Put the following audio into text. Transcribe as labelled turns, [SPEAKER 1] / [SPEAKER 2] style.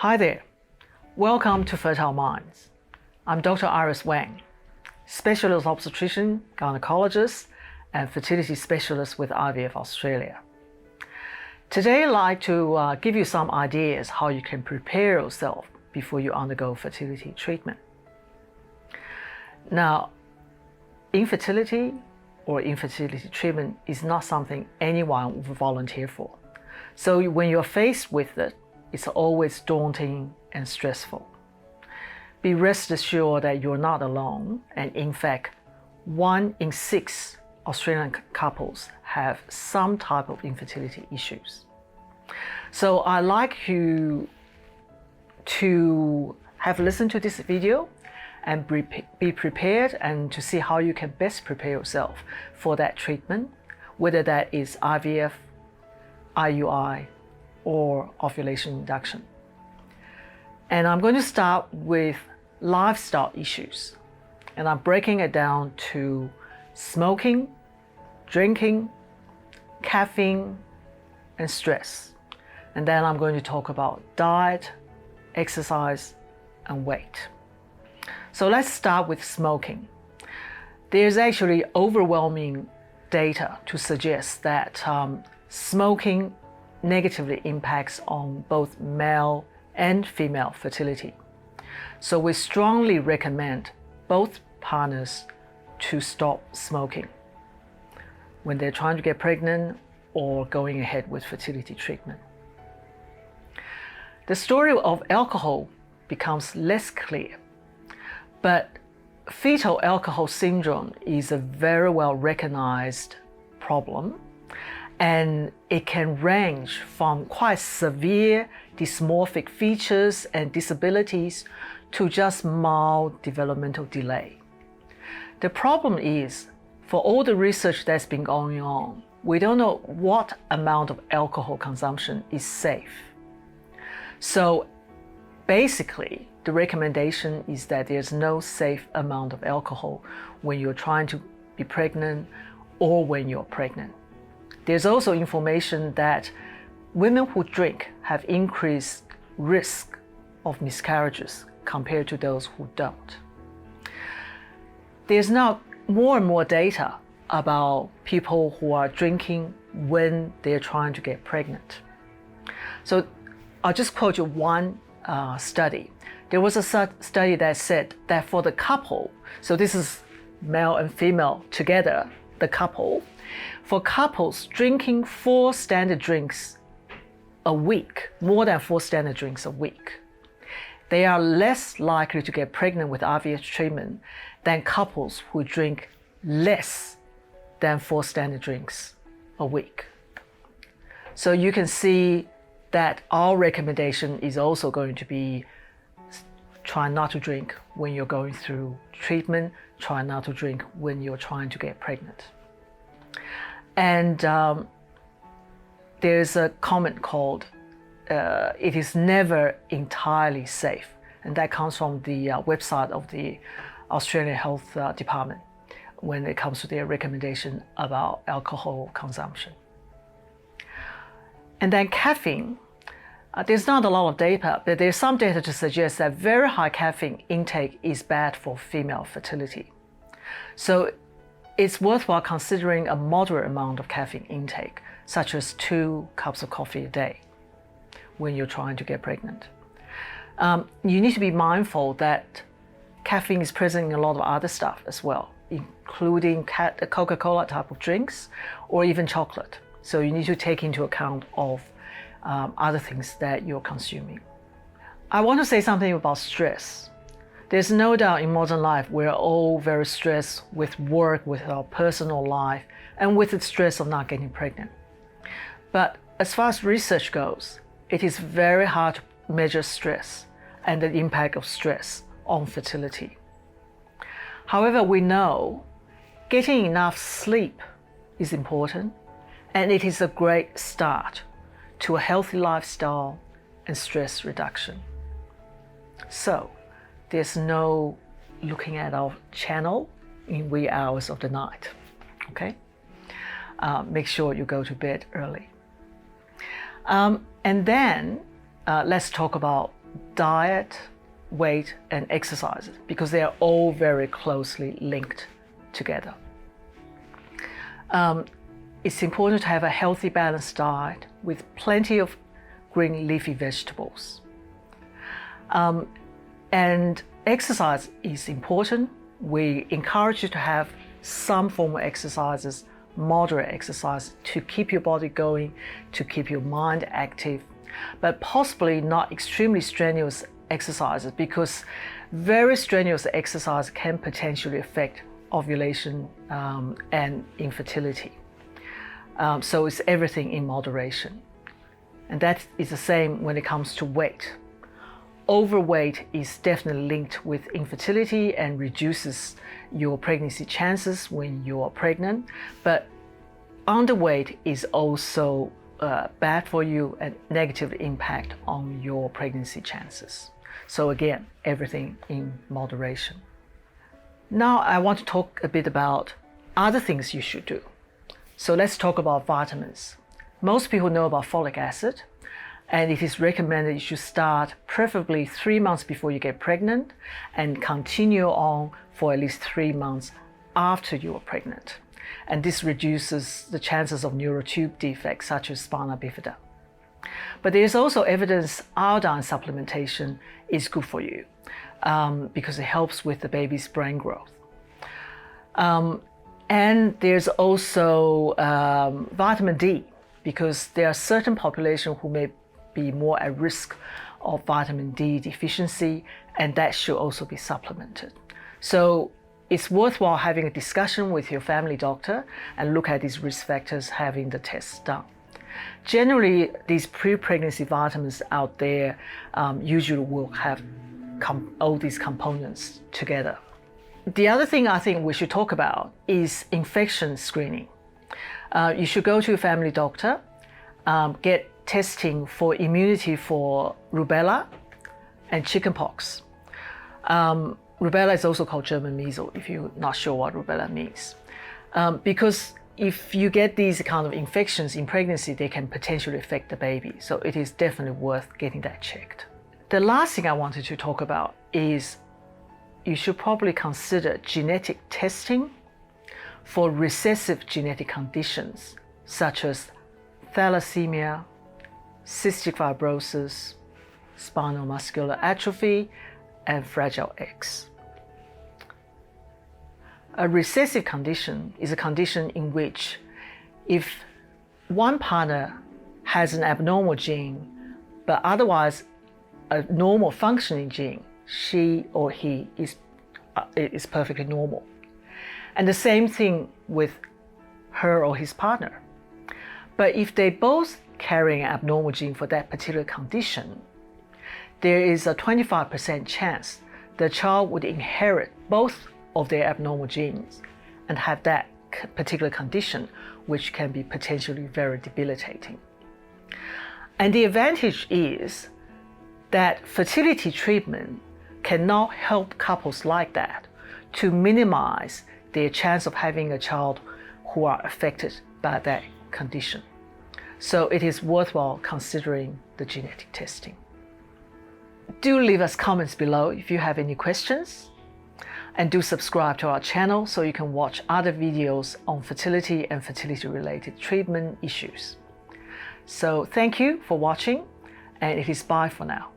[SPEAKER 1] Hi there, welcome to Fertile Minds. I'm Dr. Iris Wang, specialist obstetrician, gynecologist, and fertility specialist with IVFAustralia. Today I'd like to give you some ideas how you can prepare yourself before you undergo fertility treatment. Now, infertility or infertility treatment is not something anyone will volunteer for. So when you're faced with it, it's always daunting and stressful. Be rest assured that you're not alone, and in fact, 1 in 6 Australian couples have some type of infertility issues. So I'd like you to have listened to this video and be prepared and to see how you can best prepare yourself for that treatment, whether that is IVF, IUI, or ovulation induction. And I'm going to start with lifestyle issues, and I'm breaking it down to smoking, drinking, caffeine, and stress. And then I'm going to talk about diet, exercise, and weight. So let's start with smoking. There's actually overwhelming data to suggest that smoking negatively impacts on both male and female fertility. So we strongly recommend both partners to stop smoking when they're trying to get pregnant or going ahead with fertility treatment. The story of alcohol becomes less clear, but fetal alcohol syndrome is a very well recognized problem, and it can range from quite severe dysmorphic features and disabilities to just mild developmental delay. The problem is, for all the research that's been going on, we don't know what amount of alcohol consumption is safe. So basically, the recommendation is that there's no safe amount of alcohol when you're trying to be pregnant or when you're pregnant. There's also information that women who drink have increased risk of miscarriages compared to those who don't. There's now more and more data about people who are drinking when they're trying to get pregnant. So I'll just quote you one study. There was a study that said that for the couple, so this is male and female together, the couple, for couples drinking 4 standard drinks a week, more than 4 standard drinks a week, they are less likely to get pregnant with IVF treatment than couples who drink less than 4 standard drinks a week. So you can see that our recommendation is also going to be try not to drink when you're going through treatment, try not to drink when you're trying to get pregnant. And there's a comment called, it is never entirely safe. And that comes from the website of the Australian Health Department when it comes to their recommendation about alcohol consumption. And then caffeine. There's not a lot of data, but there's some data to suggest that very high caffeine intake is bad for female fertility. So it's worthwhile considering a moderate amount of caffeine intake, such as 2 cups of coffee a day when you're trying to get pregnant. You need to be mindful that caffeine is present in a lot of other stuff as well, including Coca-Cola type of drinks or even chocolate. So you need to take into account of other things that you're consuming. I want to say something about stress. There's no doubt in modern life we're all very stressed with work, with our personal life, and with the stress of not getting pregnant. But as far as research goes, it is very hard to measure stress and the impact of stress on fertility. However, we know getting enough sleep is important, and it is a great start to a healthy lifestyle and stress reduction. So there's no looking at our channel in wee hours of the night, okay? Make sure you go to bed early. And then let's talk about diet, weight, and exercise, because they are all very closely linked together. It's important to have a healthy, balanced diet with plenty of green leafy vegetables. And exercise is important. We encourage you to have some form of exercises, moderate exercise, to keep your body going, to keep your mind active, but possibly not extremely strenuous exercises, because very strenuous exercise can potentially affect ovulation and infertility. So it's everything in moderation. And that is the same when it comes to weight. Overweight is definitely linked with infertility and reduces your pregnancy chances when you are pregnant, but underweight is also bad for you and negatively impact on your pregnancy chances. So again, everything in moderation. Now I want to talk a bit about other things you should do. So let's talk about vitamins. Most people know about folic acid, and it is recommended you should start preferably 3 months before you get pregnant and continue on for at least 3 months after you are pregnant. And this reduces the chances of neural tube defects such as spina bifida. But there is also evidence iodine supplementation is good for you because it helps with the baby's brain growth. And there's also vitamin D, because there are certain populations who may be more at risk of vitamin D deficiency, and that should also be supplemented. So it's worthwhile having a discussion with your family doctor and look at these risk factors, having the tests done. Generally, these pre-pregnancy vitamins out there usually will have all these components together. The other thing I think we should talk about is infection screening. You should go to your family doctor, get testing for immunity for rubella and chickenpox. Rubella is also called German measles, if you're not sure what rubella means. Because if you get these kind of infections in pregnancy, they can potentially affect the baby. So it is definitely worth getting that checked. The last thing I wanted to talk about is you should probably consider genetic testing for recessive genetic conditions such as thalassemia, cystic fibrosis, spinal muscular atrophy, and Fragile X. A recessive condition is a condition in which if one partner has an abnormal gene, but otherwise a normal functioning gene, she or he is perfectly normal. And the same thing with her or his partner. But if they both carry an abnormal gene for that particular condition, there is a 25% chance the child would inherit both of their abnormal genes and have that particular condition, which can be potentially very debilitating. And the advantage is that fertility treatment can now help couples like that to minimize their chance of having a child who are affected by that condition. So it is worthwhile considering the genetic testing. Do leave us comments below if you have any questions, and do subscribe to our channel so you can watch other videos on fertility and fertility-related treatment issues. So thank you for watching, and it is bye for now.